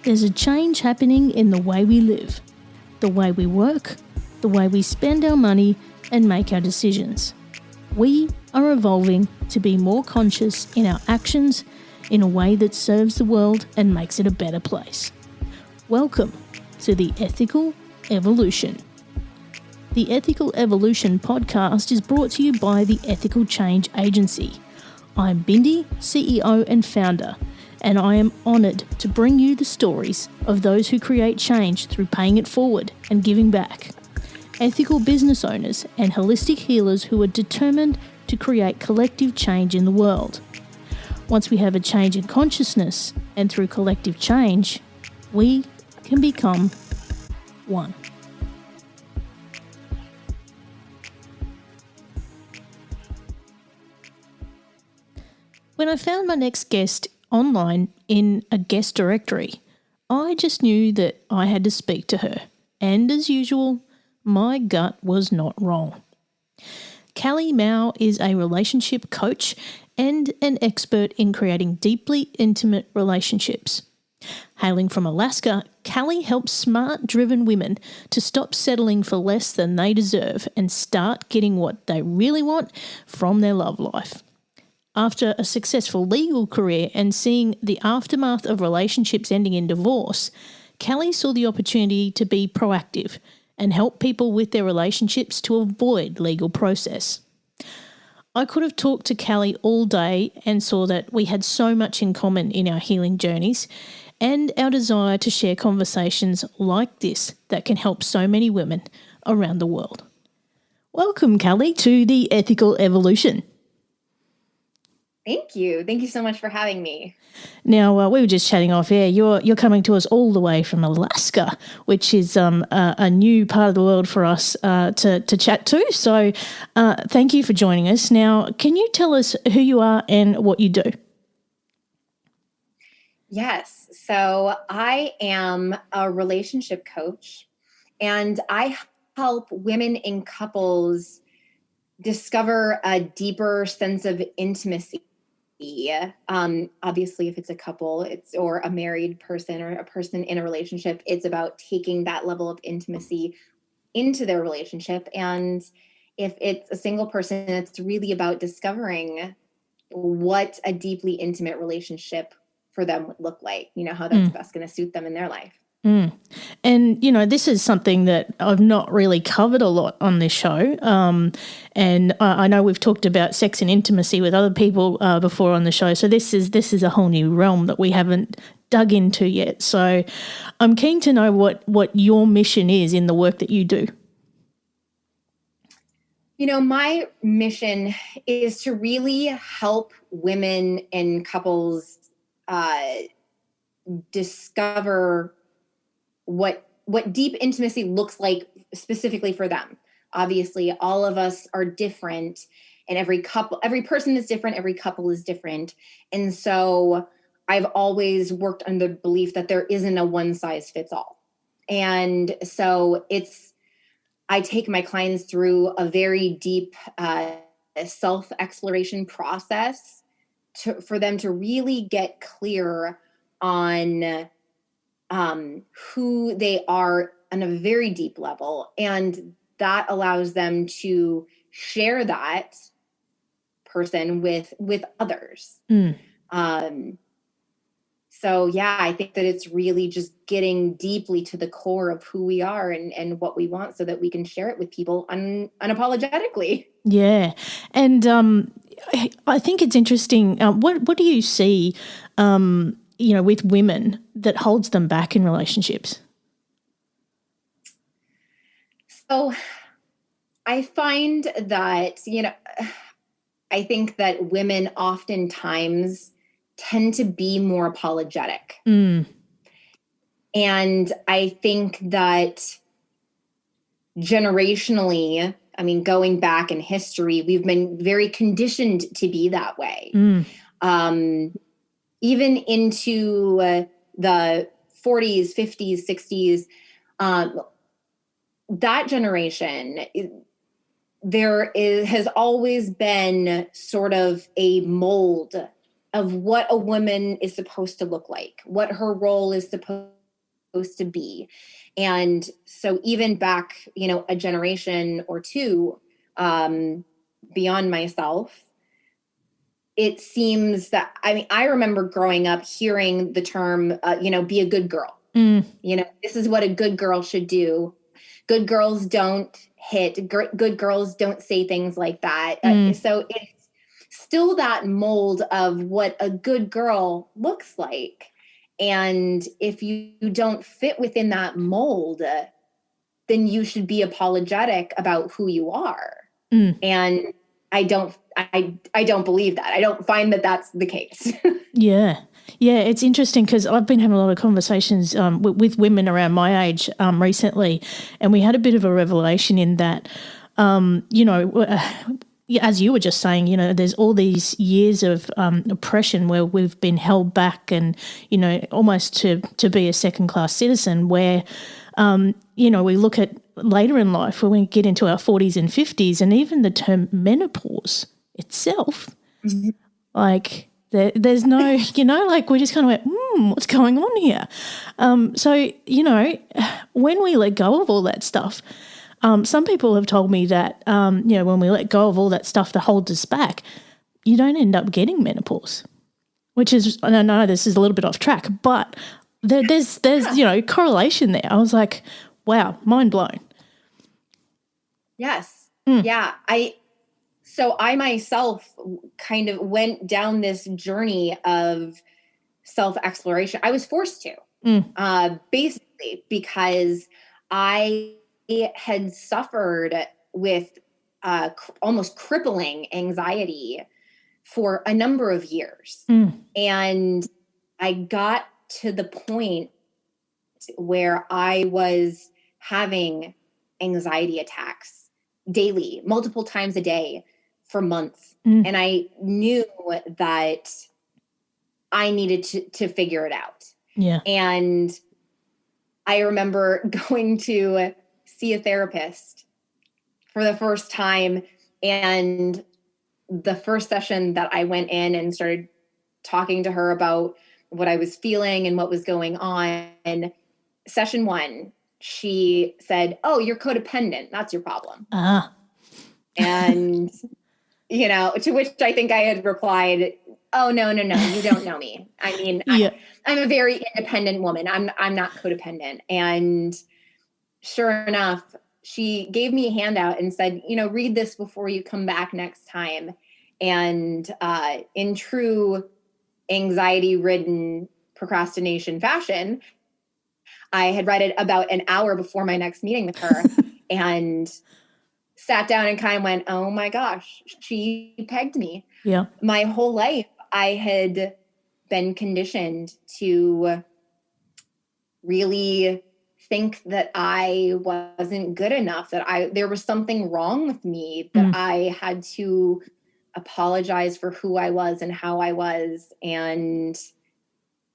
There's a change happening in the way we live, the way we work, the way we spend our money and make our decisions. We are evolving to be more conscious in our actions in a way that serves the world and makes it a better place. Welcome to the Ethical Evolution. The Ethical Evolution podcast is brought to you by the Ethical Change Agency. I'm Bindi, CEO and founder, and I am honoured to bring you the stories of those who create change through paying it forward and giving back. Ethical business owners and holistic healers who are determined to create collective change in the world. Once we have a change in consciousness, and through collective change, we can become one. When I found my next guest online in a guest directory, I just knew that I had to speak to her. And as usual, my gut was not wrong. Cali Mau is a relationship coach and an expert in creating deeply intimate relationships. Hailing from Alaska, Cali helps smart, driven women to stop settling for less than they deserve and start getting what they really want from their love life. After a successful legal career and seeing the aftermath of relationships ending in divorce, Cali saw the opportunity to be proactive and help people with their relationships to avoid legal process. I could have talked to Cali all day and saw that we had so much in common in our healing journeys and our desire to share conversations like this that can help so many women around the world. Welcome, Cali, to the Ethical Evolution. Thank you. Thank you so much for having me. Now, we were just chatting off air. You're coming to us all the way from Alaska, which is a new part of the world for us to chat to. So thank you for joining us. Now, can you tell us who you are and what you do? Yes. So I am a relationship coach, and I help women in couples discover a deeper sense of intimacy. Obviously, if it's a couple, or a married person or a person in a relationship, it's about taking that level of intimacy into their relationship. And if it's a single person, it's really about discovering what a deeply intimate relationship for them would look like, how that's best going to suit them in their life. Mm. And, this is something that I've not really covered a lot on this show. And I know we've talked about sex and intimacy with other people before on the show. So this is a whole new realm that we haven't dug into yet. So I'm keen to know what your mission is in the work that you do. My mission is to really help women and couples discover what deep intimacy looks like specifically for them. Obviously, all of us are different, and every person is different, every couple is different. And so I've always worked on the belief that there isn't a one size fits all. And so I take my clients through a very deep self-exploration process for them to really get clear on who they are on a very deep level. And that allows them to share that person with others. So yeah, I think that it's really just getting deeply to the core of who we are and what we want so that we can share it with people unapologetically. Yeah. And I think it's interesting. What do you see with women that holds them back in relationships? So I find that, I think that women oftentimes tend to be more apologetic. And I think that generationally, going back in history, we've been very conditioned to be that way. Even into the 40s, 50s, 60s, that generation, has always been sort of a mold of what a woman is supposed to look like, what her role is supposed to be. And so even back, a generation or two beyond myself, it seems that, I remember growing up hearing the term, be a good girl. This is what a good girl should do. Good girls don't hit. Good girls don't say things like that. So it's still that mold of what a good girl looks like. And if you don't fit within that mold, then you should be apologetic about who you are. And I don't believe that. I don't find that that's the case. Yeah. Yeah, it's interesting because I've been having a lot of conversations with women around my age recently, and we had a bit of a revelation in that, as you were just saying, there's all these years of oppression where we've been held back and, almost to be a second-class citizen where, we look at later in life when we get into our 40s and 50s, and even the term menopause itself, like there's no, we just kind of went, what's going on here? So, when we let go of all that stuff, some people have told me that, when we let go of all that stuff that holds us back, you don't end up getting menopause, which is, I know this is a little bit off track, but there's correlation there. I was like, wow, mind blown. Yes. Yeah. So I myself kind of went down this journey of self-exploration. I was forced to, basically because I had suffered with almost crippling anxiety for a number of years. And I got to the point where I was having anxiety attacks daily, multiple times a day for months. And I knew that I needed to figure it out. Yeah. And I remember going to see a therapist for the first time. And the first session that I went in and started talking to her about what I was feeling and what was going on, session 1, she said, "Oh, you're codependent. That's your problem." And, to which I think I had replied, "Oh, no, you don't know me. I mean, yeah. I'm a very independent woman. I'm not codependent." And sure enough, she gave me a handout and said, read this before you come back next time. And in true anxiety-ridden procrastination fashion, I had read it about an hour before my next meeting with her and sat down and kind of went, oh my gosh, she pegged me. Yeah. My whole life, I had been conditioned to really think that I wasn't good enough, that there was something wrong with me, that I had to apologize for who I was and how I was. And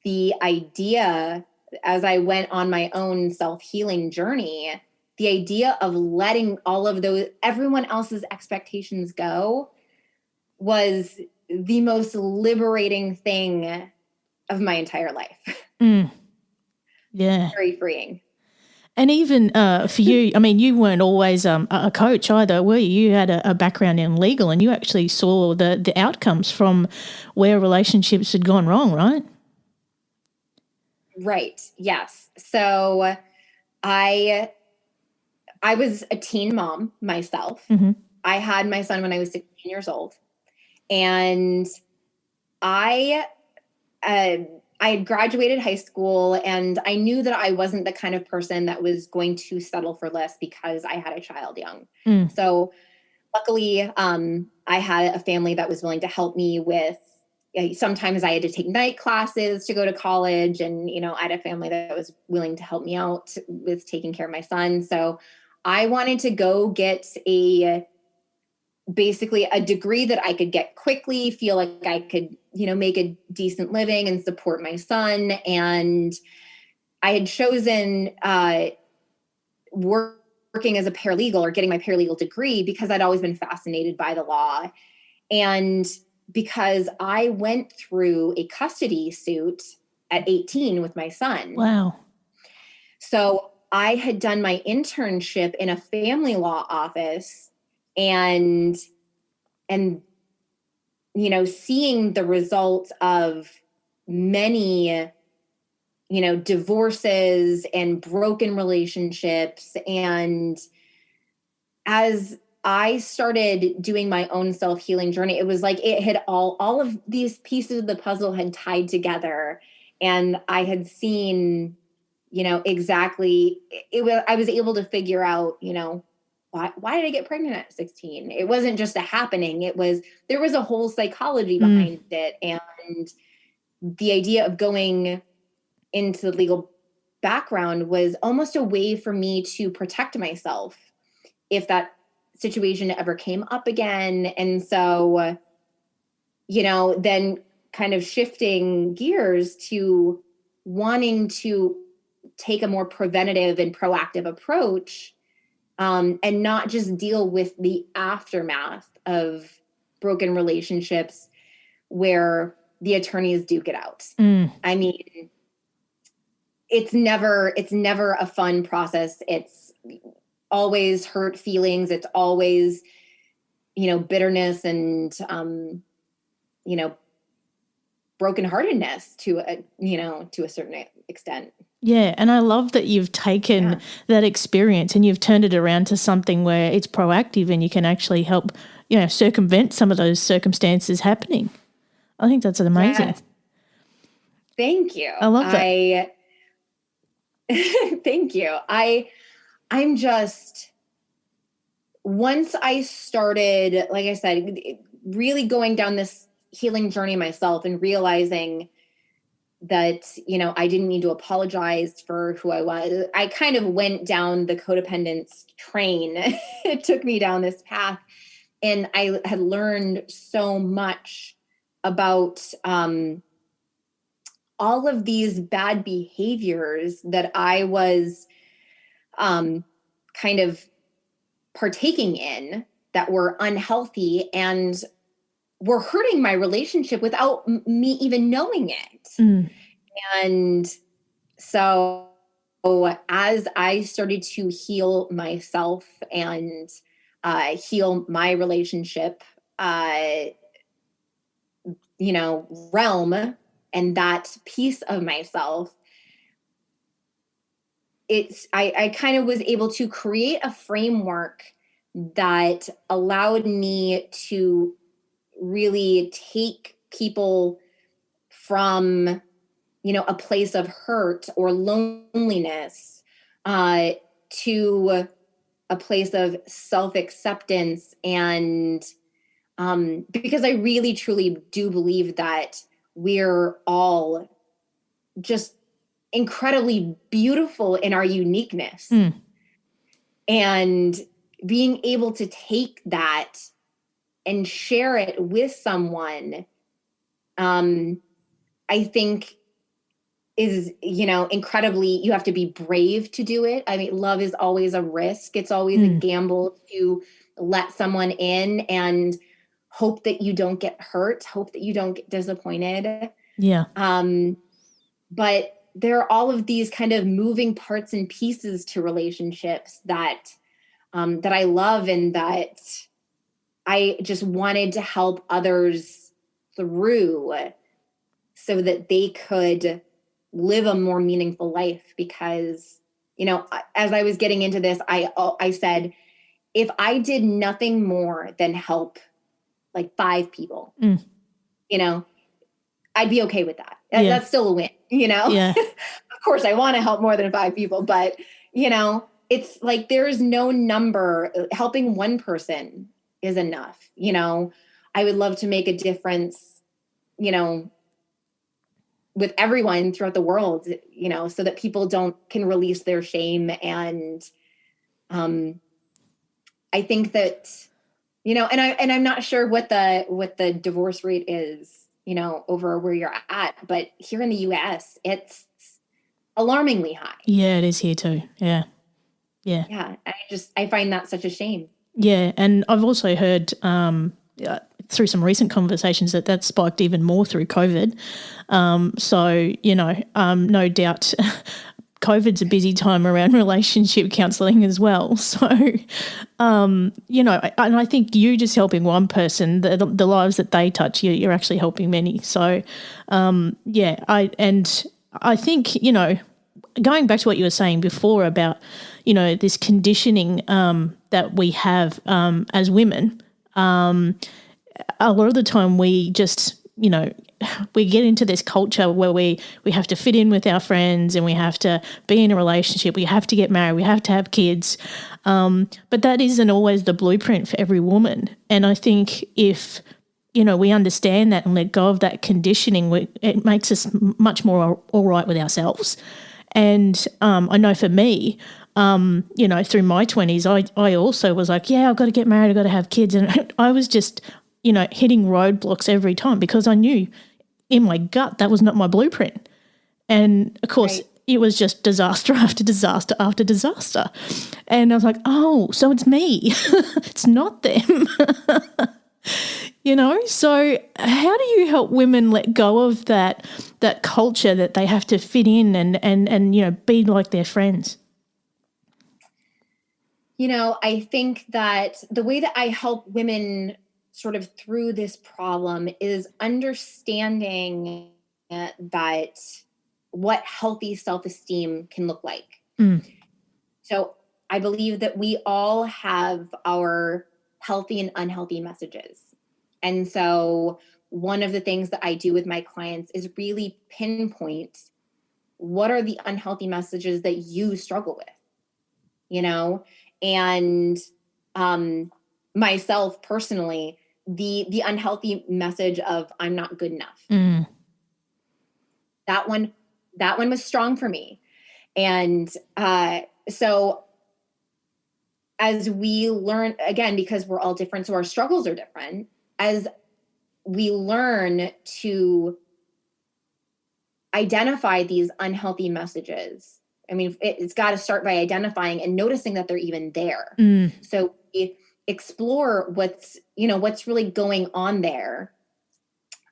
the idea, as I went on my own self-healing journey, the idea of letting all of everyone else's expectations go was the most liberating thing of my entire life. Yeah. Very freeing. And even for you, I mean, you weren't always a coach either, were you? You had a background in legal, and you actually saw the outcomes from where relationships had gone wrong, right? Right. Yes. So I was a teen mom myself. I had my son when I was 16 years old, and I had graduated high school, and I knew that I wasn't the kind of person that was going to settle for less because I had a child young. So luckily, I had a family that was willing to help me with, sometimes I had to take night classes to go to college, and, I had a family that was willing to help me out with taking care of my son. So I wanted to go get basically a degree that I could get quickly, feel like I could, make a decent living and support my son. And I had chosen working as a paralegal or getting my paralegal degree because I'd always been fascinated by the law. And because I went through a custody suit at 18 with my son. Wow. So I had done my internship in a family law office, and seeing the results of many, divorces and broken relationships. And as I started doing my own self-healing journey, it was like it had all of these pieces of the puzzle had tied together, and I had seen, exactly I was able to figure out, why did I get pregnant at 16? It wasn't just a happening. There was a whole psychology behind it. And the idea of going into the legal background was almost a way for me to protect myself if that situation ever came up again. And so, then kind of shifting gears to wanting to take a more preventative and proactive approach, and not just deal with the aftermath of broken relationships where the attorneys duke it out. I mean, it's never a fun process. It's always hurt feelings. It's always, bitterness and, brokenheartedness to a certain extent. Yeah, and I love that you've taken that experience and you've turned it around to something where it's proactive and you can actually help, circumvent some of those circumstances happening. I think that's amazing. Yes. Thank you. I love that. Thank you. I'm just, once I started, like I said, really going down this healing journey myself and realizing that, I didn't need to apologize for who I was. I kind of went down the codependence train. It took me down this path, and I had learned so much about all of these bad behaviors that I was kind of partaking in that were unhealthy and were hurting my relationship without me even knowing it. And so as I started to heal myself and heal my relationship, realm and that piece of myself, I kind of was able to create a framework that allowed me to really take people from, a place of hurt or loneliness to a place of self-acceptance. And because I really, truly do believe that we're all just incredibly beautiful in our uniqueness. And being able to take that and share it with someone, I think is, incredibly, you have to be brave to do it. I mean, love is always a risk. It's always a gamble to let someone in and hope that you don't get hurt, hope that you don't get disappointed. Yeah. But there are all of these kind of moving parts and pieces to relationships that I love, and that I just wanted to help others through so that they could live a more meaningful life. Because, as I was getting into this, I said, if I did nothing more than help like 5 people, I'd be okay with that. That's still a win, Yeah. Of course, I want to help more than 5 people, but, it's like there's no number. Helping one person is enough. I would love to make a difference, with everyone throughout the world, so that people can release their shame. And I think that, and I'm not sure what the divorce rate is, over where you're at, but here in the US, it's alarmingly high. Yeah, it is here too. Yeah. Yeah. Yeah. I find that such a shame. Yeah. And I've also heard, through some recent conversations that spiked even more through COVID. So, no doubt COVID's a busy time around relationship counselling as well. So, and I think you just helping one person, the lives that they touch, you're actually helping many. So, I think, going back to what you were saying before about, this conditioning that we have as women, a lot of the time we just, we get into this culture where we have to fit in with our friends and we have to be in a relationship, we have to get married, we have to have kids. But that isn't always the blueprint for every woman. And I think if, we understand that and let go of that conditioning, it makes us much more all right with ourselves. And I know for me, through my 20s, I also was like, yeah, I've got to get married, I've got to have kids. And I was just, hitting roadblocks every time because I knew in my gut that was not my blueprint. And, of course, It was just disaster after disaster after disaster. And I was like, oh, so it's me. It's not them. So how do you help women let go of that culture that they have to fit in and be like their friends? I think that the way that I help women sort of through this problem is understanding that what healthy self-esteem can look like. So I believe that we all have our healthy and unhealthy messages. And so one of the things that I do with my clients is really pinpoint what are the unhealthy messages that you struggle with, and myself personally, the unhealthy message of I'm not good enough. That one was strong for me. And so as we learn, again, because we're all different, so our struggles are different, as we learn to identify these unhealthy messages, I mean, it's got to start by identifying and noticing that they're even there. So we explore what's really going on there,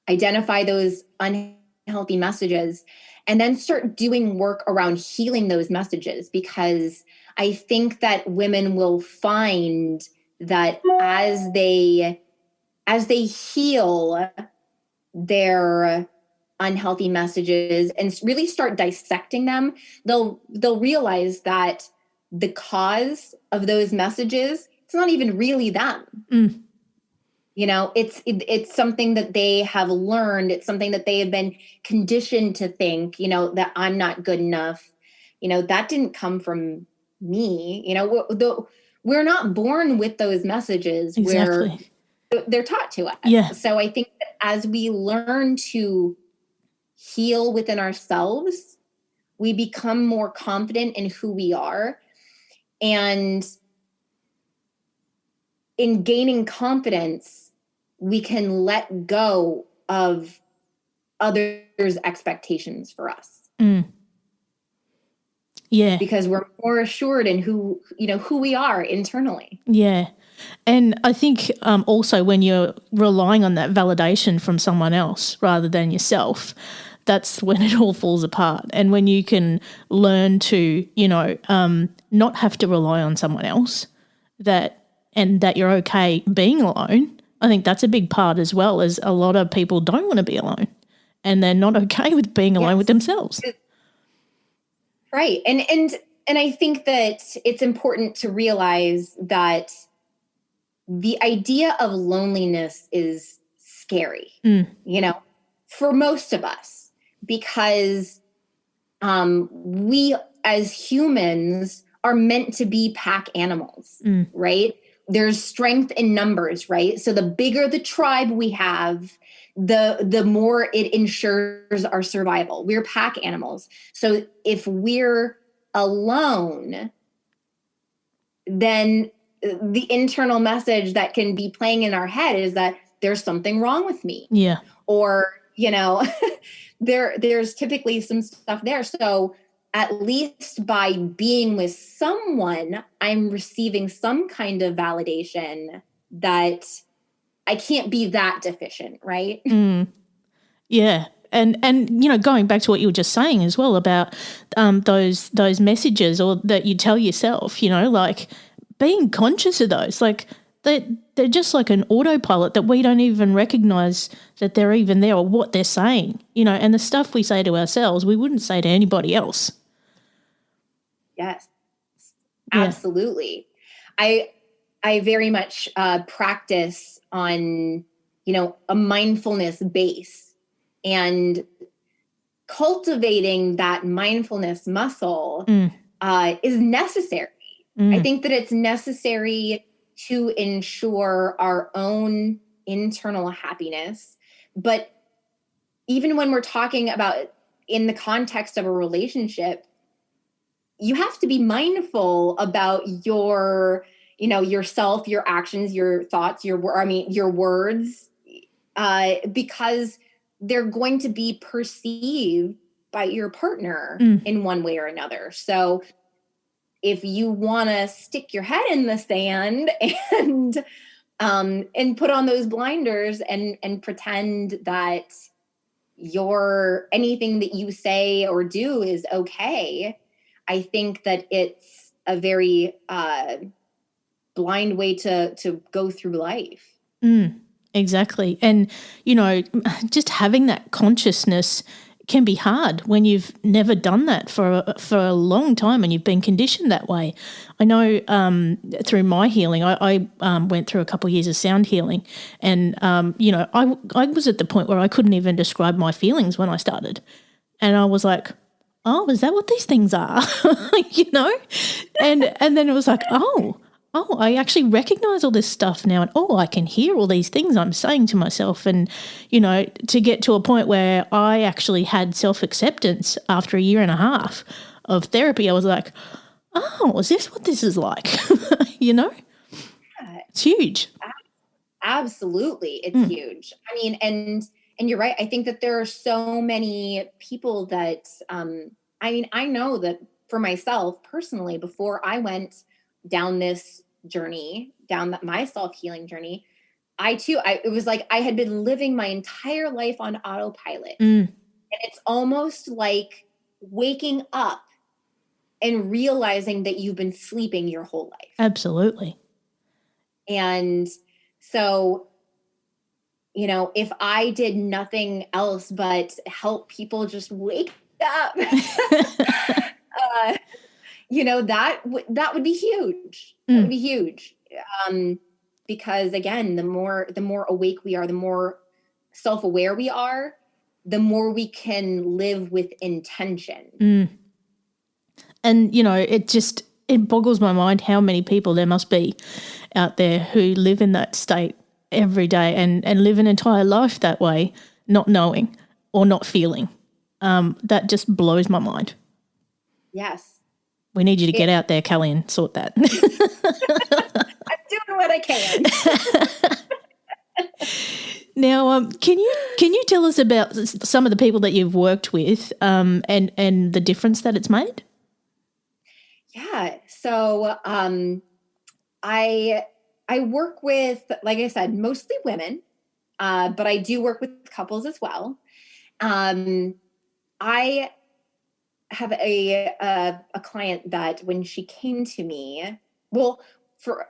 identify those unhealthy messages, and then start doing work around healing those messages. Because I think that women will find that as they heal their unhealthy messages and really start dissecting them, they'll realize that the cause of those messages, it's not even really them. It's something that they have learned. It's something that they have been conditioned to think, that I'm not good enough. That didn't come from me. We're not born with those messages. Exactly. They're taught to us. Yeah. So I think that as we learn to heal within ourselves, we become more confident in who we are. And in gaining confidence, we can let go of others' expectations for us. Yeah. Because we're more assured in who we are internally. Yeah. And I think also when you're relying on that validation from someone else rather than yourself, that's when it all falls apart. And when you can learn to, not have to rely on someone else, that you're okay being alone, I think that's a big part as well, as a lot of people don't want to be alone and they're not okay with being alone with themselves. Right. And I think that it's important to realize that the idea of loneliness is scary, for most of us, because we as humans are meant to be pack animals, right? There's strength in numbers, right? So the bigger the tribe we have, the more it ensures our survival. We're pack animals. So if we're alone, then the internal message that can be playing in our head is that there's something wrong with me. Yeah. Or, there's typically some stuff there. So at least by being with someone, I'm receiving some kind of validation that I can't be that deficient, right? Yeah. And going back to what you were just saying as well about those messages or that you tell yourself, like being conscious of those, like they're just like an autopilot that we don't even recognize that they're even there or what they're saying, and the stuff we say to ourselves, we wouldn't say to anybody else. Yes, Yeah. absolutely. I very much practice on, a mindfulness base, and cultivating that mindfulness muscle is necessary. I think that it's necessary to ensure our own internal happiness. But even when we're talking about in the context of a relationship, you have to be mindful about yourself, your actions, your thoughts, your words, because they're going to be perceived by your partner in one way or another. So if you want to stick your head in the sand and put on those blinders and pretend that anything that you say or do is okay, I think that it's a very blind way to go through life. Exactly. And, just having that consciousness can be hard when you've never done that for a long time and you've been conditioned that way. I know through my healing, I went through a couple of years of sound healing, and, I was at the point where I couldn't even describe my feelings when I started. And I was like, oh, is that what these things are? And then it was like, oh, I actually recognize all this stuff now, and I can hear all these things I'm saying to myself. And, to get to a point where I actually had self-acceptance after a year and a half of therapy, I was like, oh, is this what this is like? It's huge. Absolutely. It's huge. I mean, and you're right. I think that there are so many people that, I know that for myself personally, before I went down this journey, down my self-healing journey, it was like I had been living my entire life on autopilot. And it's almost like waking up and realizing that you've been sleeping your whole life. Absolutely. And so, if I did nothing else but help people just wake up, that would be huge. That would be huge. Because again, the more awake we are, the more self-aware we are, the more we can live with intention. And, it boggles my mind how many people there must be out there who live in that state every day and live an entire life that way, not knowing or not feeling. That just blows my mind. Yes. We need you to get out there, Cali, and sort that. I'm doing what I can. Now, can you tell us about some of the people that you've worked with and the difference that it's made? Yeah. So I work with, like I said, mostly women, but I do work with couples as well. I have a client that when she came to me, well, for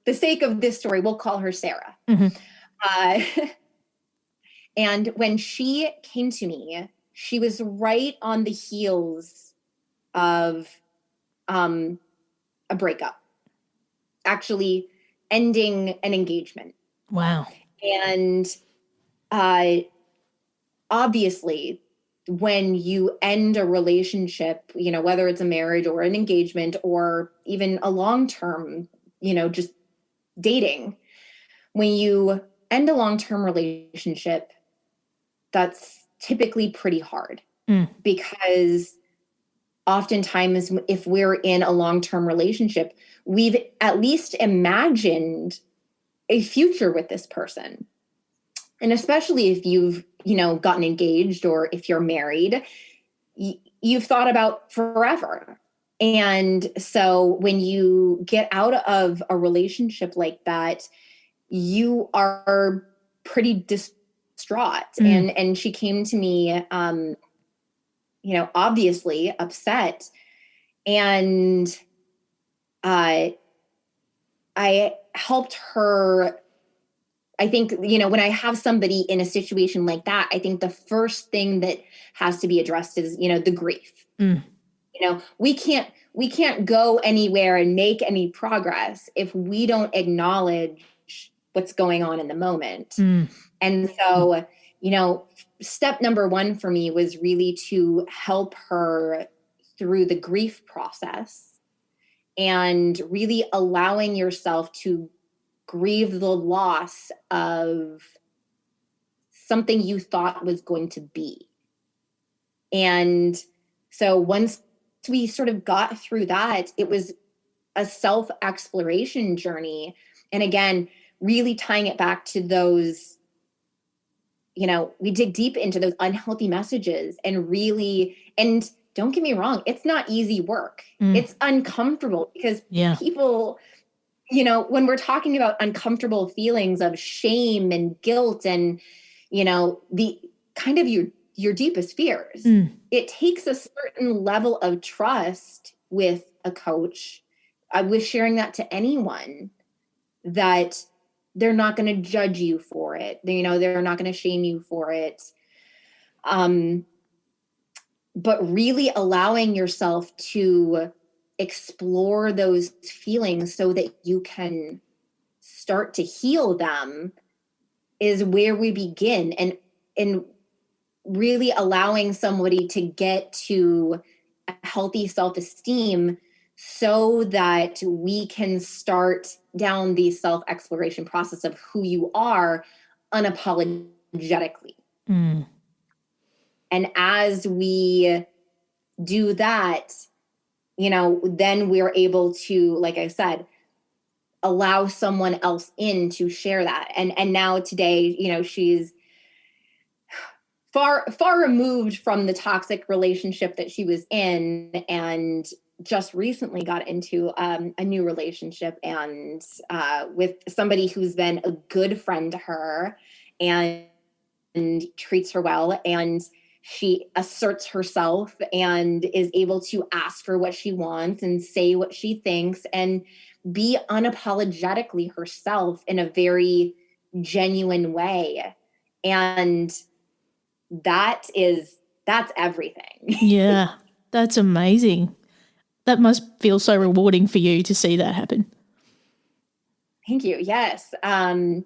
the sake of this story, we'll call her Sarah. And when she came to me, she was right on the heels of a breakup, actually ending an engagement. Wow. And obviously, when you end a relationship, whether it's a marriage or an engagement or even a long-term, just dating, when you end a long-term relationship, that's typically pretty hard because oftentimes if we're in a long-term relationship, we've at least imagined a future with this person. And especially if you've, gotten engaged or if you're married, you've thought about forever. And so when you get out of a relationship like that, you are pretty distraught. And she came to me, obviously upset. And I helped her. I think, when I have somebody in a situation like that, I think the first thing that has to be addressed is, the grief. We can't go anywhere and make any progress if we don't acknowledge what's going on in the moment. And so, step number one for me was really to help her through the grief process and really allowing yourself to grieve the loss of something you thought was going to be. And so once we sort of got through that, it was a self-exploration journey. And again, really tying it back to those, we dig deep into those unhealthy messages and don't get me wrong, it's not easy work. It's uncomfortable because people, when we're talking about uncomfortable feelings of shame and guilt and, the kind of your deepest fears, it takes a certain level of trust with a coach. I was sharing that to anyone, that they're not going to judge you for it. They're not going to shame you for it. But really allowing yourself to explore those feelings so that you can start to heal them is where we begin. And really allowing somebody to get to a healthy self-esteem so that we can start down the self-exploration process of who you are unapologetically. And as we do that, then we're able to, like I said, allow someone else in to share that. And now today, she's far removed from the toxic relationship that she was in, and just recently got into a new relationship and with somebody who's been a good friend to her and treats her well. And she asserts herself and is able to ask for what she wants and say what she thinks and be unapologetically herself in a very genuine way. And that's everything. Yeah, that's amazing. That must feel so rewarding for you to see that happen. Thank you. Yes. It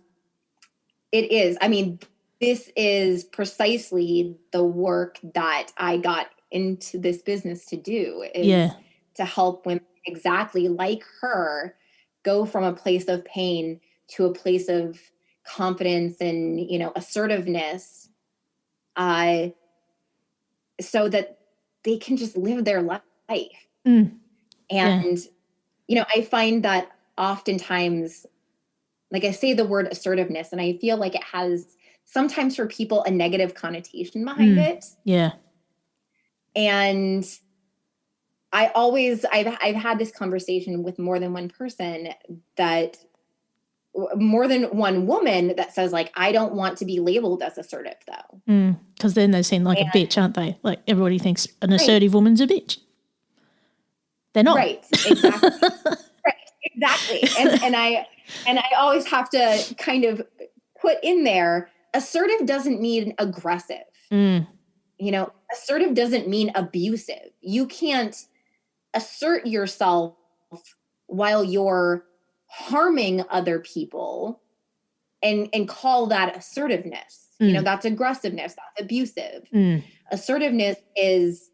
is. I mean, this is precisely the work that I got into this business to do, is to help women exactly like her go from a place of pain to a place of confidence and, assertiveness, so that they can just live their life. And, I find that oftentimes, like I say the word assertiveness, and I feel like it has sometimes for people a negative connotation behind it. Yeah. And I've had this conversation with more than one person, that more than one woman that says, like, I don't want to be labeled as assertive though. Because then they seem like a bitch, aren't they? Like everybody thinks an assertive woman's a bitch. They're not. Right. Exactly. Right. Exactly. And I always have to kind of put in there, assertive doesn't mean aggressive. Assertive doesn't mean abusive. You can't assert yourself while you're harming other people and call that assertiveness. That's aggressiveness. That's abusive. Assertiveness is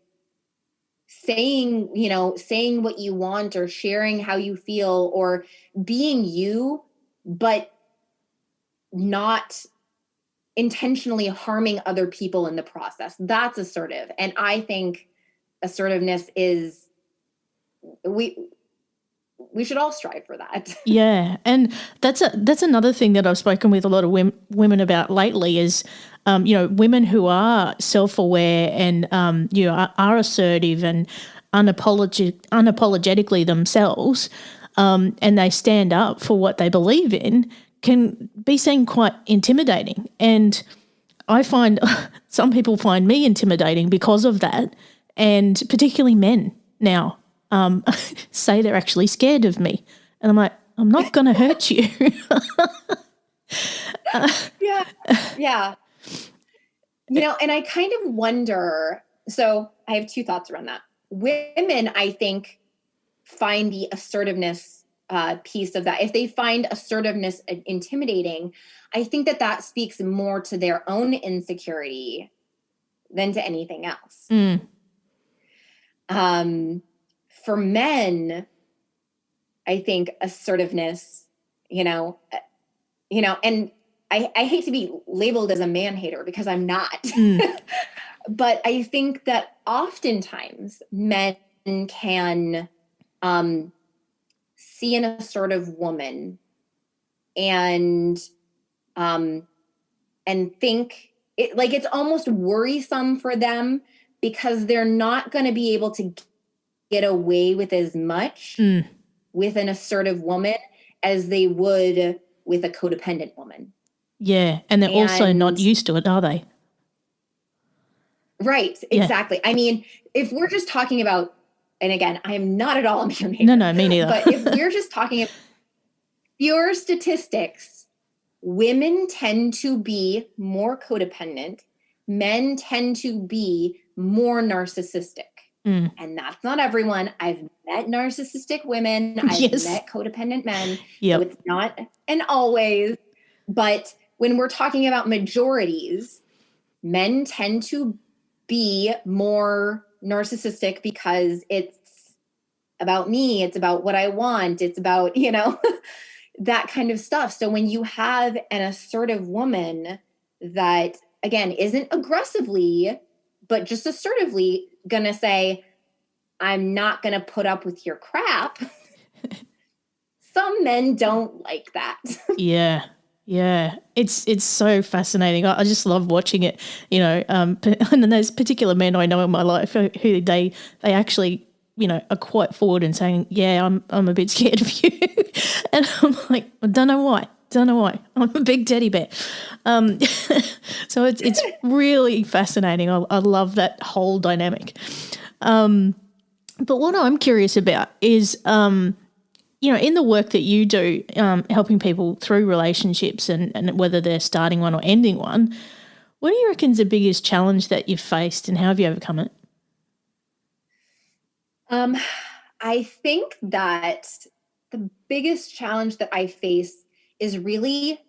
saying what you want, or sharing how you feel, or being you, but not intentionally harming other people in the process. That's assertive. And I think assertiveness is, we should all strive for that. Yeah. And that's another thing that I've spoken with a lot of women about lately is, women who are self-aware and, are assertive and unapologetically themselves, and they stand up for what they believe in, can be seen quite intimidating. And I find some people find me intimidating because of that, and particularly men now say they're actually scared of me. And I'm like, I'm not going to hurt you. Yeah. Yeah. And I kind of wonder, so I have two thoughts around that. Women, I think, find the assertiveness piece of that. If they find assertiveness intimidating, I think that speaks more to their own insecurity than to anything else. For men, I think assertiveness, and I hate to be labeled as a man hater because I'm not. But I think that oftentimes men can see an assertive woman and think it, like, it's almost worrisome for them because they're not going to be able to get away with as much with an assertive woman as they would with a codependent woman. Yeah, and they're also not used to it, are they? Right, exactly. Yeah. I mean, if we're just talking about, and again, I am not at all a man hater. No, me neither. But if we're just talking about pure statistics, women tend to be more codependent. Men tend to be more narcissistic. And that's not everyone. I've met narcissistic women. I've met codependent men. So it's not an always. But when we're talking about majorities, men tend to be more narcissistic because it's about me. It's about what I want. It's about, that kind of stuff. So when you have an assertive woman that, again, isn't aggressively, but just assertively going to say, I'm not going to put up with your crap. Some men don't like that. Yeah. It's so fascinating. I just love watching it, and then there's particular men I know in my life who they actually, are quite forward and saying, yeah, I'm a bit scared of you. And I'm like, I don't know why. I'm a big teddy bear. So it's really fascinating. I love that whole dynamic. But what I'm curious about is, in the work that you do, helping people through relationships and whether they're starting one or ending one, what do you reckon is the biggest challenge that you've faced and how have you overcome it? I think that the biggest challenge that I face is really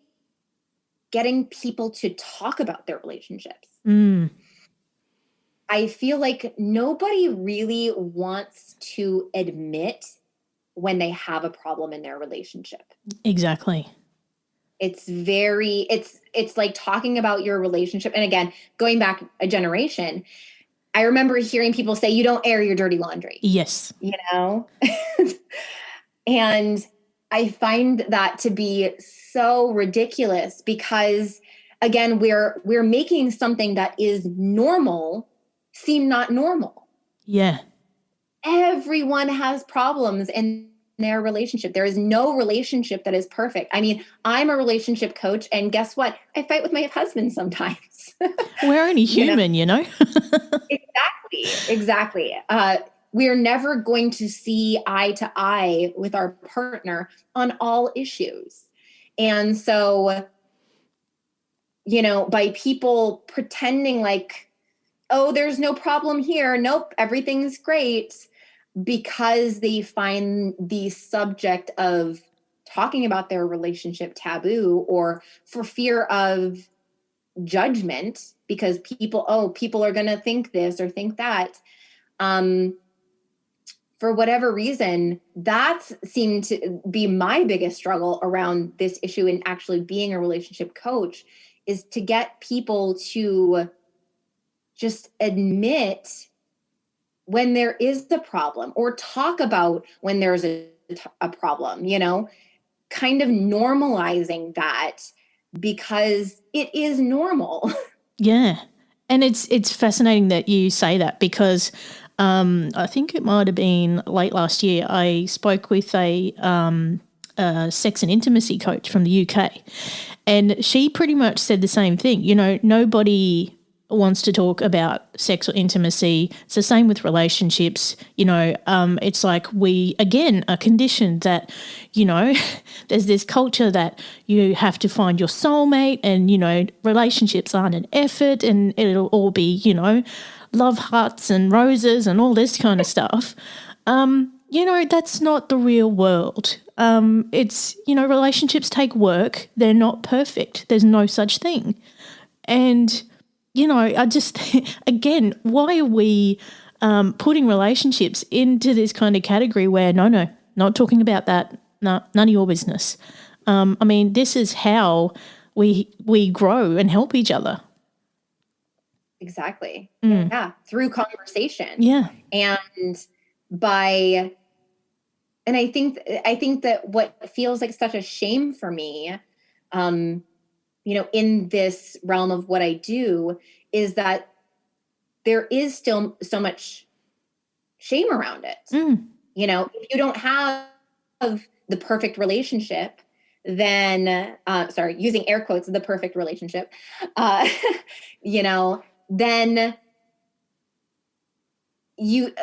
getting people to talk about their relationships. I feel like nobody really wants to admit when they have a problem in their relationship. Exactly. It's like talking about your relationship. And again, going back a generation, I remember hearing people say, you don't air your dirty laundry. Yes. And I find that to be so ridiculous because, again, we're making something that is normal seem not normal. Yeah. Everyone has problems in their relationship. There is no relationship that is perfect. I mean, I'm a relationship coach, and guess what? I fight with my husband sometimes. We're only human, Exactly. We're never going to see eye to eye with our partner on all issues. And so, by people pretending like, oh, there's no problem here. Nope, everything's great. Because they find the subject of talking about their relationship taboo, or for fear of judgment, because people are going to think this or think that. For whatever reason, that seemed to be my biggest struggle around this issue in actually being a relationship coach, is to get people to just admit when there is the problem, or talk about when there's a problem, kind of normalizing that because it is normal. Yeah. And it's fascinating that you say that because I think it might have been late last year, I spoke with a sex and intimacy coach from the UK, and she pretty much said the same thing. You know, nobody wants to talk about sex or intimacy. It's the same with relationships. You know, it's like we, again, are conditioned that, you know, there's this culture that you have to find your soulmate and, you know, relationships aren't an effort and it'll all be, you know, love hearts and roses and all this kind of stuff. You know, that's not the real world. It's, you know, relationships take work. They're not perfect. There's no such thing. And, you know, I just, again, why are we putting relationships into this kind of category where, no, not talking about that. No, none of your business. I mean, this is how we grow and help each other. Exactly. Yeah. Through conversation. Yeah. And I think that what feels like such a shame for me, you know, in this realm of what I do is that there is still so much shame around it. You know, if you don't have the perfect relationship, then, sorry, using air quotes, the perfect relationship, you know, then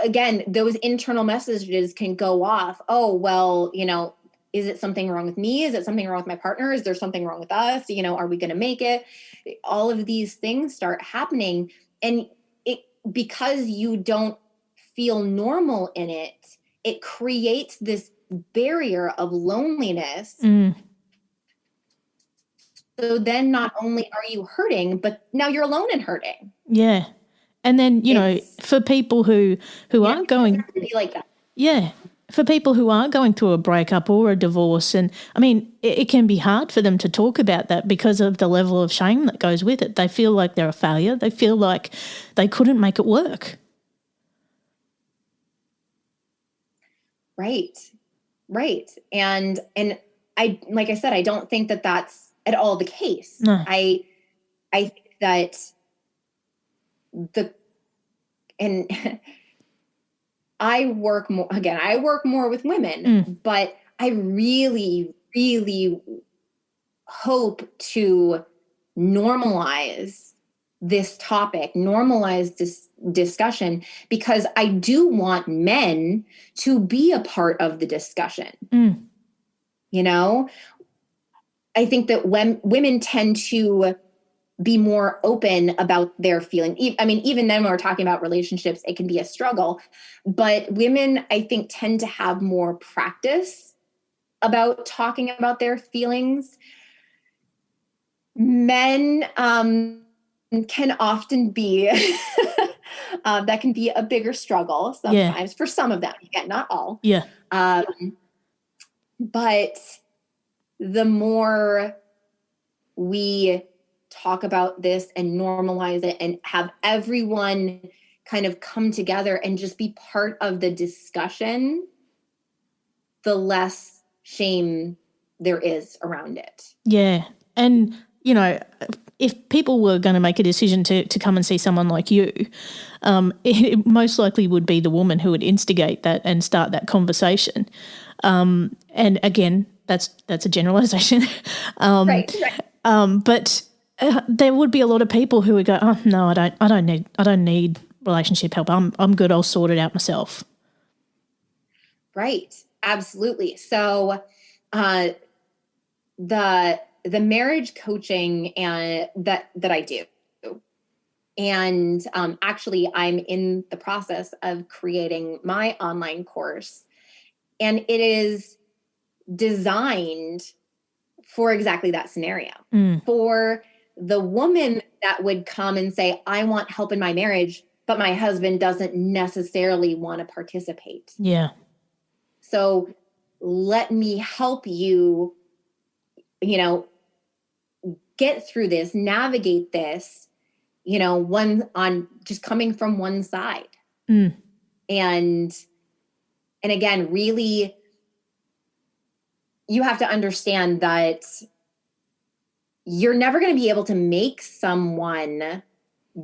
again, those internal messages can go off. Oh, well, you know, is it something wrong with me? Is it something wrong with my partner? Is there something wrong with us? You know, are we going to make it? All of these things start happening. And because you don't feel normal in it, it creates this barrier of loneliness. So then not only are you hurting, but now you're alone and hurting. Yeah. And then, you know, for people who aren't going to be like that. Yeah. For people who are going through a breakup or a divorce, and I mean, it can be hard for them to talk about that because of the level of shame that goes with it. They feel like they're a failure. They feel like they couldn't make it work. Right. And I, like I said, I don't think that that's at all the case. No. I think that I work more with women, but I really, really hope to normalize this topic, normalize this discussion, because I do want men to be a part of the discussion. You know, I think that when women tend to be more open about their feeling. I mean, even then when we're talking about relationships, it can be a struggle, but women, I think, tend to have more practice about talking about their feelings. Men can often be, that can be a bigger struggle sometimes for some of them. Again, not all. Yeah. But the more we talk about this and normalize it and have everyone kind of come together and just be part of the discussion, the less shame there is around it. Yeah. And, you know, if people were going to make a decision to come and see someone like you, it most likely would be the woman who would instigate that and start that conversation. And again, that's a generalization. Right. But there would be a lot of people who would go, "Oh no, I don't need relationship help. I'm good. I'll sort it out myself." Right. Absolutely. So, the marriage coaching and that I do, and actually, I'm in the process of creating my online course, and it is designed for exactly that scenario. For the woman that would come and say, I want help in my marriage, but my husband doesn't necessarily want to participate. Yeah. So let me help you, you know, get through this, navigate this, you know, just coming from one side. And again, really, you have to understand that you're never going to be able to make someone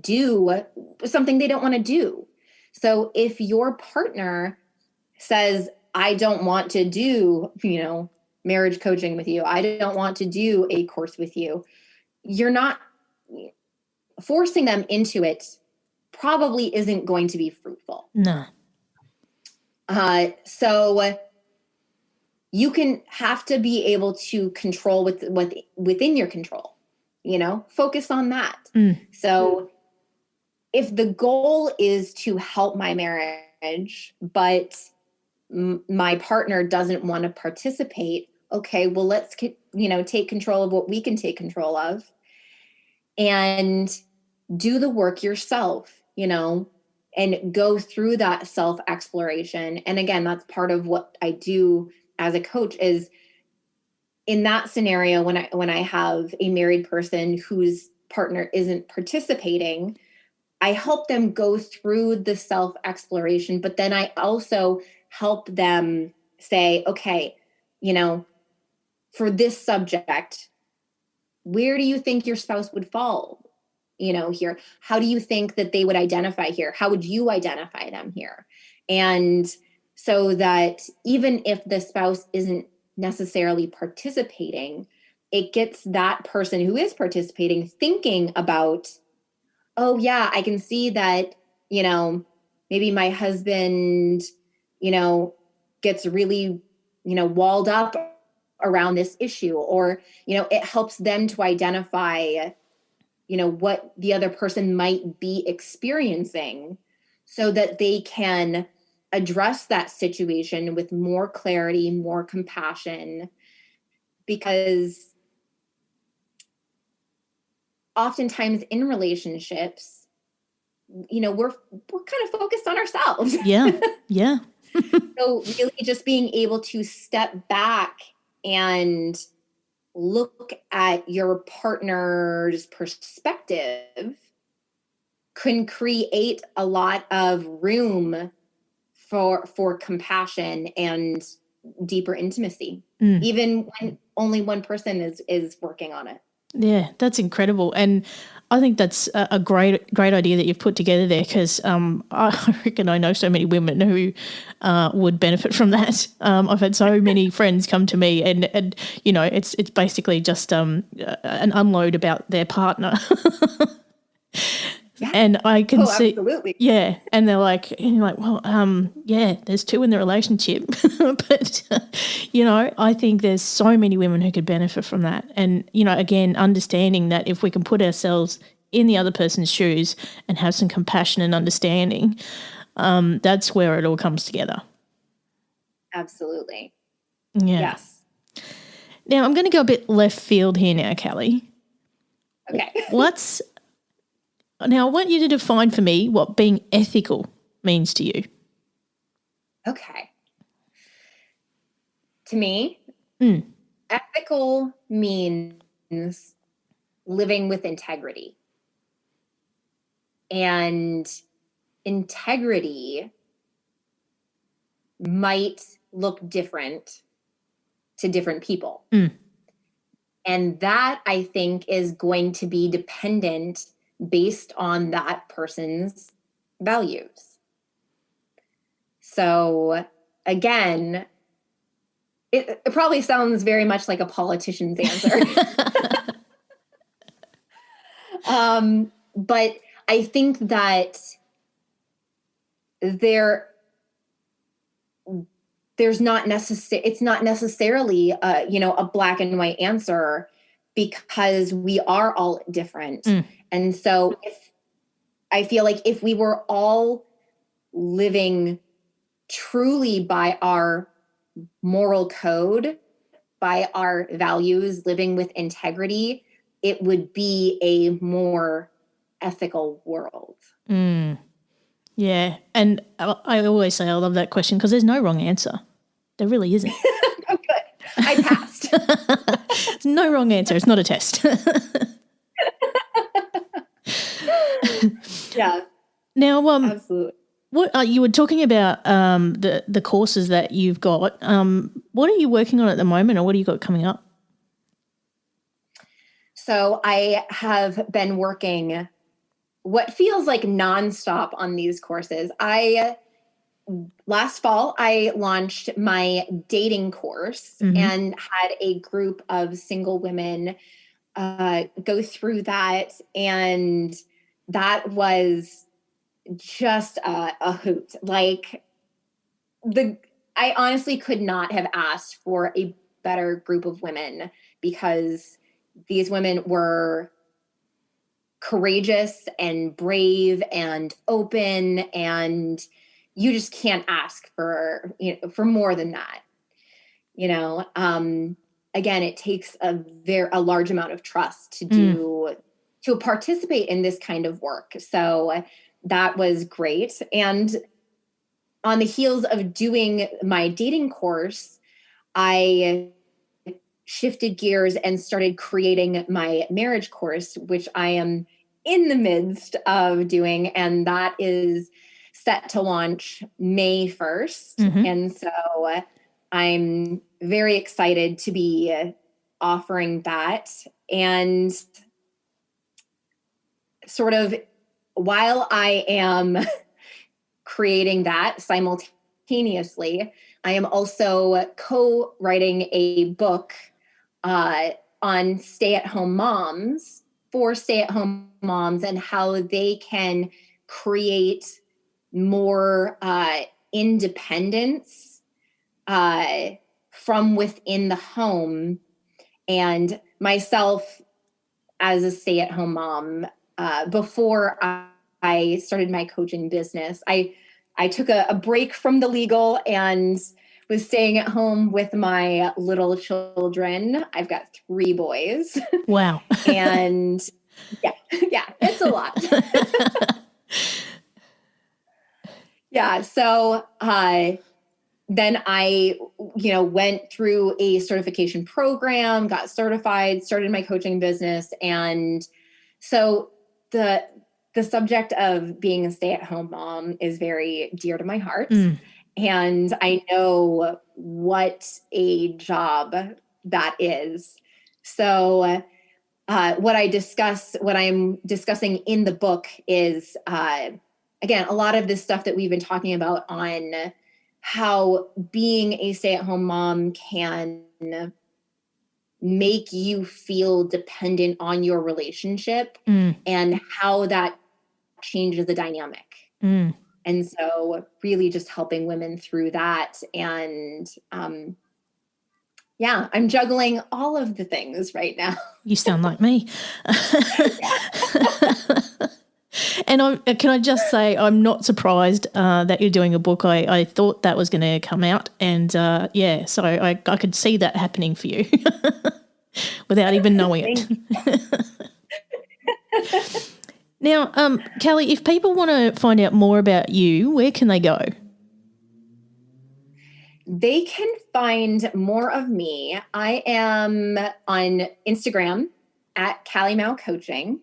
do something they don't want to do. So if your partner says, I don't want to do, you know, marriage coaching with you. I don't want to do a course with you. You're not forcing them into it, probably isn't going to be fruitful. No. So you can have to be able to control what within your control, focus on that. So if the goal is to help my marriage, but my partner doesn't want to participate, okay, well, let's, take control of what we can take control of and do the work yourself, and go through that self-exploration. And again, that's part of what I do as a coach is in that scenario, when I have a married person whose partner isn't participating, I help them go through the self-exploration, but then I also help them say, okay, for this subject, where do you think your spouse would fall? Here, how do you think that they would identify here? How would you identify them here? And so that even if the spouse isn't necessarily participating, it gets that person who is participating thinking about, oh yeah, I can see that, maybe my husband, gets really, walled up around this issue, or, it helps them to identify, what the other person might be experiencing so that they can address that situation with more clarity, more compassion, because oftentimes in relationships, we're kind of focused on ourselves. Yeah. Yeah. So really just being able to step back and look at your partner's perspective can create a lot of room for compassion and deeper intimacy, even when only one person is working on it. Yeah, that's incredible. And I think that's a great idea that you've put together there, because I reckon I know so many women who would benefit from that. I've had so many friends come to me and it's basically just an unload about their partner. Yeah. And I can see, absolutely. yeah, and they're like, well, yeah, there's two in the relationship, but I think there's so many women who could benefit from that, and again, understanding that if we can put ourselves in the other person's shoes and have some compassion and understanding, that's where it all comes together. Absolutely. Yeah. Yes. Now I'm going to go a bit left field here now, Callie. Okay. Now I want you to define for me what being ethical means to you. Okay. To me, ethical means living with integrity. And integrity might look different to different people. And that, I think, is going to be dependent based on that person's values. So again, it probably sounds very much like a politician's answer. But I think that there's not it's not necessarily a black and white answer, because we are all different. And so I feel like if we were all living truly by our moral code, by our values, living with integrity, it would be a more ethical world. Yeah. And I always say I love that question because there's no wrong answer. There really isn't. Oh, good. I passed. No wrong answer. It's not a test. Yeah. Now, absolutely. What you were talking about the courses that you've got. What are you working on at the moment, or what do you got coming up? So I have been working what feels like nonstop on these courses. I last fall, I launched my dating course and had a group of single women go through that. And that was just a hoot. Like, I honestly could not have asked for a better group of women, because these women were courageous and brave and open, and you just can't ask for, for more than that. Again, it takes a large amount of trust to participate in this kind of work. So that was great. And on the heels of doing my dating course, I shifted gears and started creating my marriage course, which I am in the midst of doing. And that is set to launch May 1st. And so I'm very excited to be offering that. And sort of while I am creating that simultaneously, I am also co-writing a book on stay-at-home moms, for stay-at-home moms, and how they can create more independence from within the home. And myself, as a stay-at-home mom, before I started my coaching business, I took a break from the legal and was staying at home with my little children. I've got 3 boys. Wow. And yeah, it's a lot. Yeah. So then I, went through a certification program, got certified, started my coaching business. And so the subject of being a stay-at-home mom is very dear to my heart. And I know what a job that is. So what I'm discussing in the book is, again, a lot of this stuff that we've been talking about on how being a stay-at-home mom can make you feel dependent on your relationship, and how that changes the dynamic. And so really just helping women through that. And I'm juggling all of the things right now. You sound like me. And can I just say, I'm not surprised that you're doing a book. I thought that was going to come out. And so I could see that happening for you without even knowing it. Now, Cali, if people want to find out more about you, where can they go? They can find more of me. I am on Instagram at Cali Mau Coaching.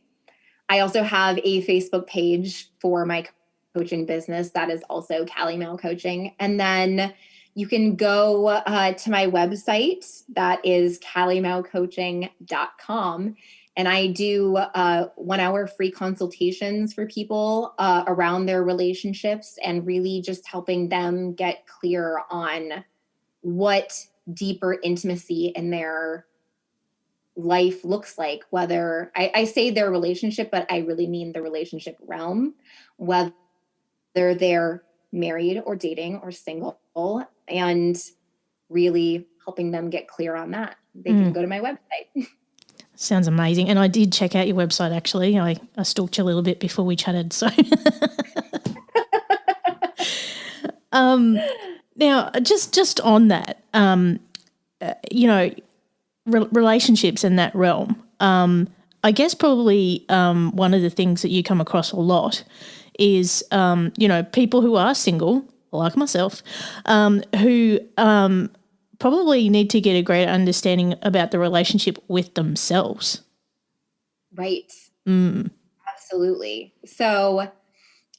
I also have a Facebook page for my coaching business that is also Cali Mau Coaching. And then you can go to my website, that is calimaucoaching.com. And I do 1-hour free consultations for people around their relationships, and really just helping them get clear on what deeper intimacy in their life looks like. Whether I say their relationship, but I really mean the relationship realm, whether they're married or dating or single, and really helping them get clear on that. They can go to my website. Sounds amazing. And I did check out your website, actually. I stalked you a little bit before we chatted. So now, just on that, relationships in that realm, I guess probably one of the things that you come across a lot is, people who are single, like myself, who probably need to get a greater understanding about the relationship with themselves. Right. Absolutely. So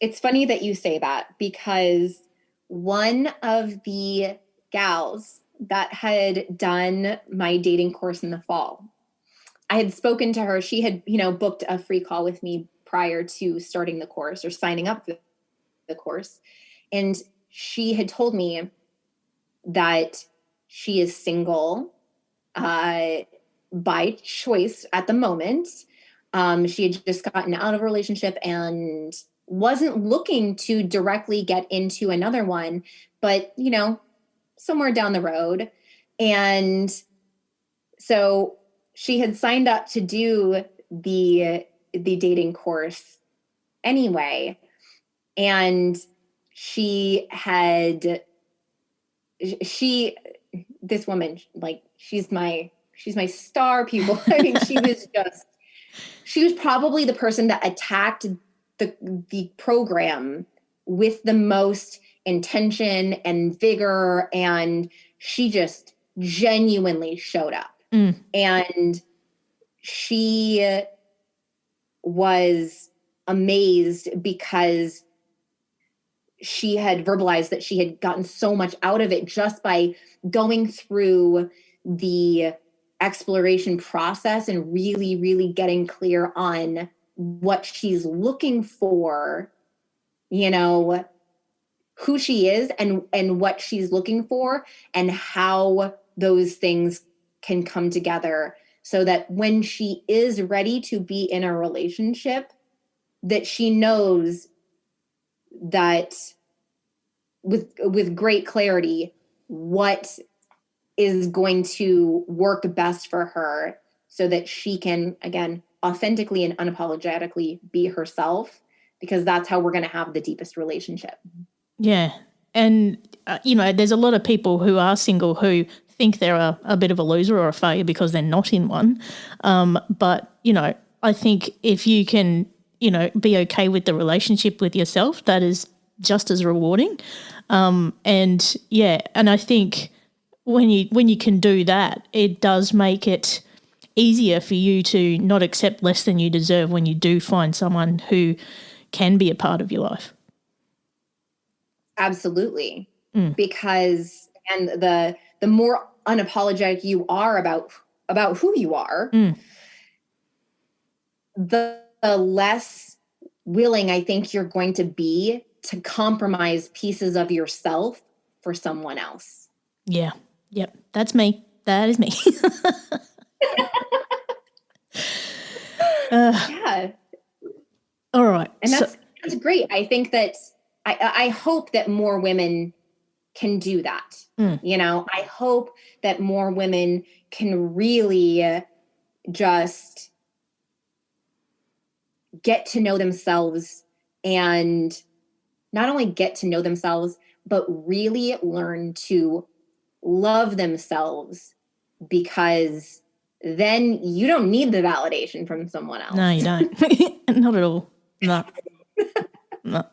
it's funny that you say that, because one of the gals that had done my dating course in the fall, I had spoken to her. She had, booked a free call with me prior to starting the course or signing up for the course. And she had told me that she is single by choice at the moment. She had just gotten out of a relationship and wasn't looking to directly get into another one, but, you know, somewhere down the road. And so she had signed up to do the dating course anyway. And this woman, like, she's my star pupil. I mean, she was probably the person that attacked the program with the most intention and vigor, and she just genuinely showed up. And she was amazed because she had verbalized that she had gotten so much out of it just by going through the exploration process and really, really getting clear on what she's looking for, you know, who she is and what she's looking for, and how those things can come together so that when she is ready to be in a relationship, that she knows that with great clarity what is going to work best for her, so that she can, again, authentically and unapologetically be herself, because that's how we're going to have the deepest relationship. Yeah. And, you know, there's a lot of people who are single who think they're a bit of a loser or a failure because they're not in one. But, you know, I think if you can, you know, be okay with the relationship with yourself, that is just as rewarding. And, yeah, and I think when you can do that, it does make it easier for you to not accept less than you deserve when you do find someone who can be a part of your life. Absolutely. Because, and the more unapologetic you are about who you are, the less willing I think you're going to be to compromise pieces of yourself for someone else. Yeah. Yep. That's me. That is me. Yeah. All right. And that's great. I think that I hope that more women can do that. You know, I hope that more women can really just get to know themselves, and not only get to know themselves, but really learn to love themselves, because then you don't need the validation from someone else. No, you don't. Not at all. No. No.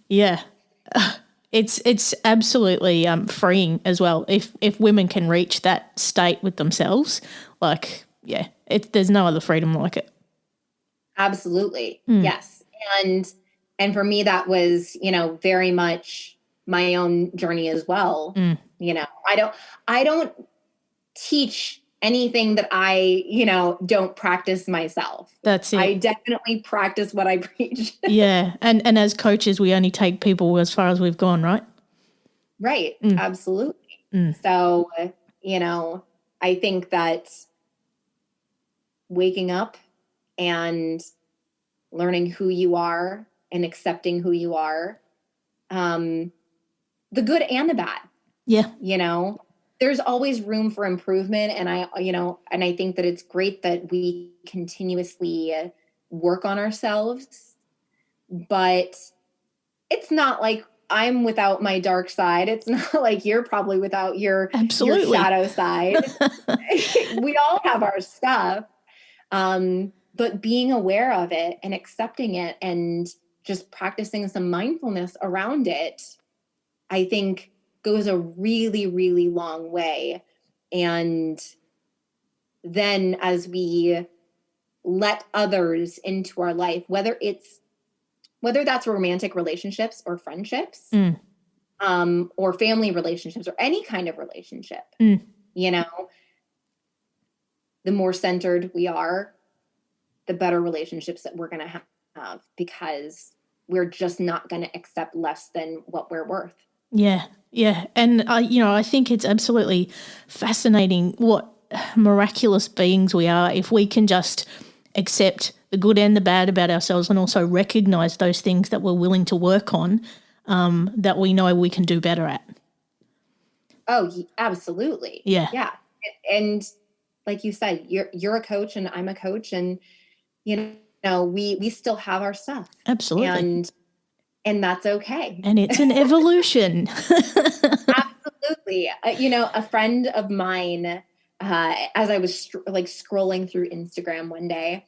Yeah. It's absolutely freeing as well if women can reach that state with themselves. Like, yeah, there's no other freedom like it. Absolutely. Yes. And for me, that was, you know, very much my own journey as well. You know, I don't teach anything that I, you know, don't practice myself. That's it. I definitely practice what I preach. Yeah. And as coaches, we only take people as far as we've gone, right? Right. Absolutely. So, you know, I think that waking up and learning who you are and accepting who you are, the good and the bad. Yeah. You know, there's always room for improvement. And I think that it's great that we continuously work on ourselves, but it's not like I'm without my dark side. It's not like you're probably without your shadow side. We all have our stuff. But being aware of it and accepting it and just practicing some mindfulness around it, I think goes a really, really long way. And then as we let others into our life, whether that's romantic relationships or friendships, or family relationships or any kind of relationship, you know, the more centered we are, the better relationships that we're going to have, because we're just not going to accept less than what we're worth. Yeah, yeah. And, I think it's absolutely fascinating what miraculous beings we are if we can just accept the good and the bad about ourselves and also recognise those things that we're willing to work on, that we know we can do better at. Oh, absolutely. Yeah. Yeah. And like you said, you're a coach and I'm a coach, and we still have our stuff. Absolutely. And that's okay. And it's an evolution. Absolutely. A friend of mine, as I was scrolling through Instagram one day,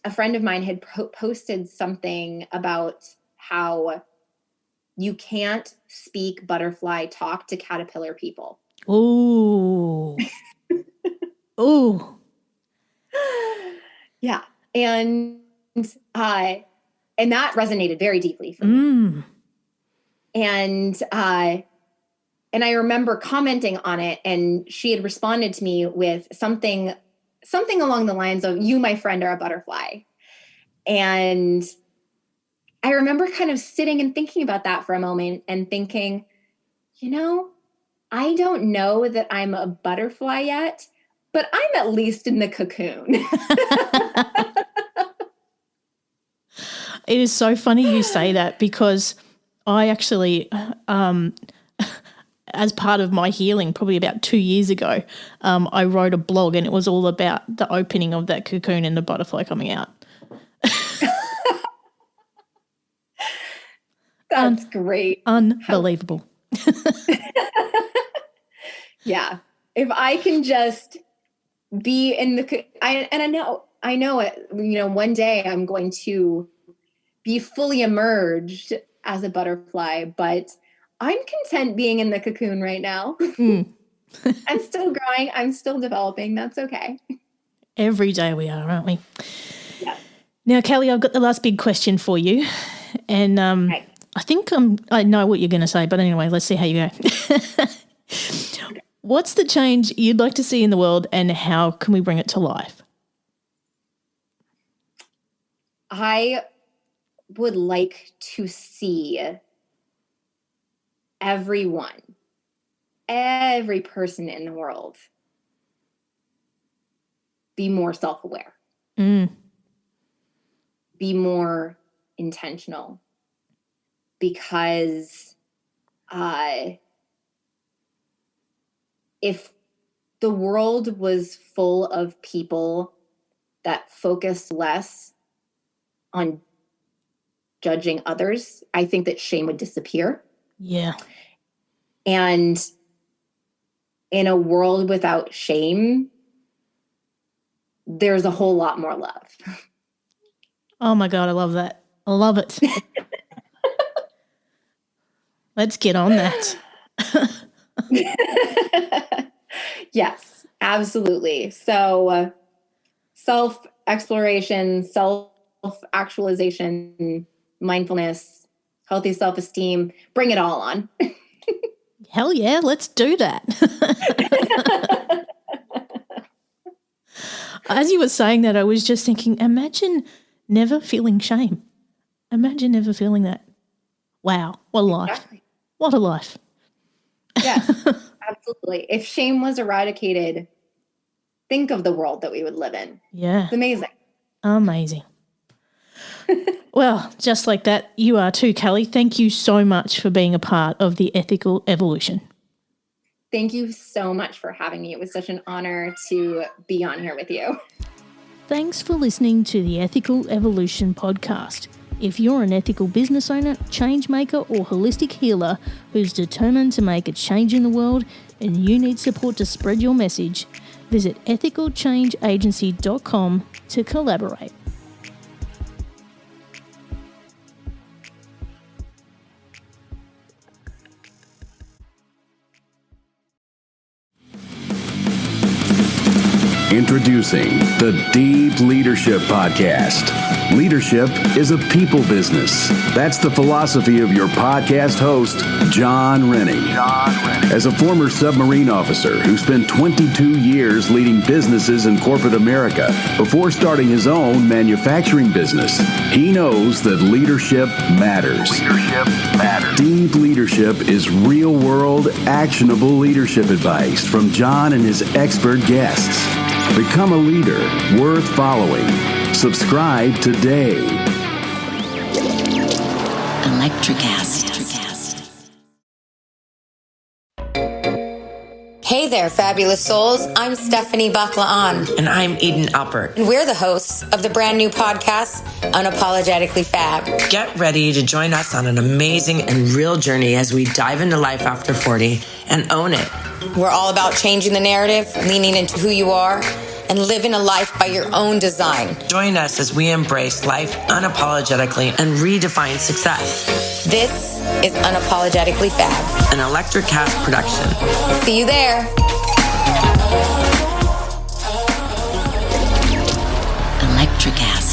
a friend of mine had posted something about how you can't speak butterfly talk to caterpillar people. Ooh. Ooh. Yeah. And that resonated very deeply for me. And I remember commenting on it, and she had responded to me with something along the lines of, "You, my friend, are a butterfly." And I remember kind of sitting and thinking about that for a moment and thinking, I don't know that I'm a butterfly yet, but I'm at least in the cocoon. It is so funny you say that, because I actually, as part of my healing, probably about 2 years ago, I wrote a blog, and it was all about the opening of that cocoon and the butterfly coming out. That's great. Unbelievable. Yeah. If I can just be in I know it, one day I'm going to be fully emerged as a butterfly, but I'm content being in the cocoon right now. I'm still growing. I'm still developing. That's okay. Every day we are, aren't we? Yeah. Now, Kelly, I've got the last big question for you. And right. I think I know what you're going to say, but anyway, let's see how you go. What's the change you'd like to see in the world, and how can we bring it to life? I would like to see every person in the world be more self-aware, be more intentional, because if the world was full of people that focused less on judging others, I think that shame would disappear. Yeah. And in a world without shame, there's a whole lot more love. Oh my God, I love that. I love it. Let's get on that. Yes, absolutely. So self-exploration, self-actualization, mindfulness, healthy self-esteem, bring it all on. Hell yeah, let's do that. As you were saying that, I was just thinking, imagine never feeling shame. Imagine never feeling that. Wow, what a life. Exactly. What a life. Yes, absolutely. If shame was eradicated, think of the world that we would live in. Yeah. It's amazing. Amazing. Well, just like that, you are too, Kelly. Thank you so much for being a part of the Ethical Evolution. Thank you so much for having me. It was such an honor to be on here with you. Thanks for listening to the Ethical Evolution podcast. If you're an ethical business owner, change maker, or holistic healer who's determined to make a change in the world and you need support to spread your message, visit ethicalchangeagency.com to collaborate. Introducing the Deep Leadership Podcast. Leadership is a people business. That's the philosophy of your podcast host, John Rennie. As a former submarine officer who spent 22 years leading businesses in corporate America before starting his own manufacturing business, he knows that leadership matters. Deep Leadership is real-world, actionable leadership advice from John and his expert guests. Become a leader worth following. Subscribe today. Electricast. Hey there, fabulous souls. I'm Stephanie Baklaan. And I'm Eden Alpert. And we're the hosts of the brand new podcast, Unapologetically Fab. Get ready to join us on an amazing and real journey as we dive into life after 40 and own it. We're all about changing the narrative, leaning into who you are, and living a life by your own design. Join us as we embrace life unapologetically and redefine success. This is Unapologetically Fab, an Electricast production. See you there. Electricast.